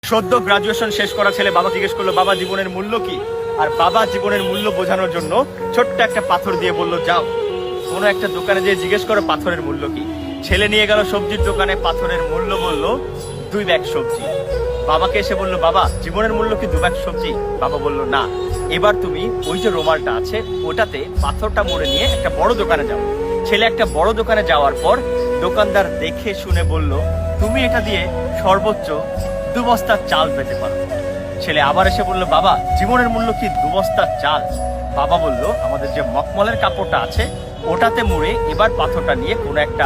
সদ্য গ্রাজুয়েশন শেষ করা ছেলে বাবা জিজ্ঞেস করলো, বাবা জীবনের মূল্য কি? আর বাবা জীবনের মূল্য বোঝানোর জন্য ছোট্ট একটা পাথর দিয়ে বললো, যাও কোনো একটা দোকানে যেয়ে জিজ্ঞেস করো পাথরের মূল্য কি। ছেলে নিয়ে গেল সবজির দোকানে, পাথরের মূল্য বললো 2 ব্যাগ সবজি। বাবাকে এসে বললো, বাবা জীবনের মূল্য কি 2 ব্যাগ সবজি? বাবা বললো, না, এবার তুমি ওই যে রুমালটা আছে ওটাতে পাথরটা মুড়ে নিয়ে একটা বড় দোকানে যাও। ছেলে একটা বড় দোকানে যাওয়ার পর দোকানদার দেখে শুনে বলল, তুমি এটা দিয়ে সর্বোচ্চ 2 বস্তা চাল পেতে পারো। ছেলে আবার এসে বলল, বাবা জীবনের মূল্য কি 2 বস্তা চাল? বাবা বলল, আমাদের যে মখমলের কাপড়টা আছে ওটাতে মুড়ে এবার পাথরটা নিয়ে কোনো একটা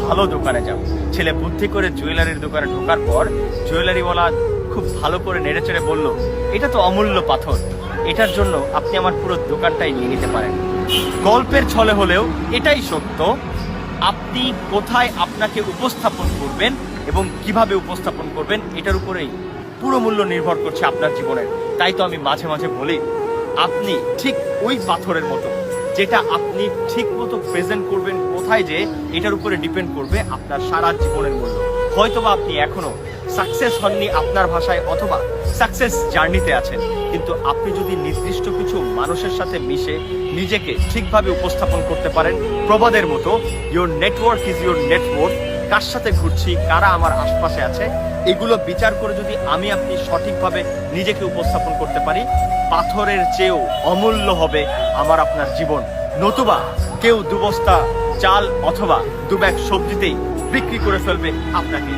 ভালো দোকানে যাও। ছেলে বুদ্ধি করে জুয়েলারির দোকানে ঢোকার পর জুয়েলারিওয়ালা খুব ভালো করে নেড়েচেড়ে বলল, এটা তো অমূল্য পাথর, এটার জন্য আপনি আমার পুরো দোকানটাই নিয়ে নিতে পারেন। গল্পের ছলে হলেও এটাই সত্য, আপনি কোথায় আপনাকে উপস্থাপন করবেন এবং কিভাবে উপস্থাপন করবেন এটার উপরেই পুরো মূল্য নির্ভর করছে আপনার জীবনের। তাই তো আমি মাঝে মাঝে বলি, আপনি ঠিক ওই পাথরের মতো, যেটা আপনি ঠিক মতো প্রেজেন্ট করবেন কোথায়, যে এটার উপরে ডিপেন্ড করবে আপনার সারা জীবনের মূল্য। হয়তোবা আপনি এখনো সাকসেস হননি আপনার ভাষায়, অথবা সাকসেস জার্নিতে আছেন, কিন্তু আপনি যদি নির্দিষ্ট কিছু মানুষের সাথে মিশে নিজেকে ঠিকভাবে উপস্থাপন করতে পারেন, প্রবাদের মতো your network is your network, কার সাথে ঘুরছি, কারা আমার আশপাশে আছে, এগুলো বিচার করে যদি আমি আপনি সঠিকভাবে নিজেকে উপস্থাপন করতে পারি, পাথরের চেয়েও অমূল্য হবে আমার আপনার জীবন। নতুবা কেউ 2 বস্তা চাল অথবা 2 ব্যাগ সবজিতেই বিক্রি করে ফেলবে আপনাকে।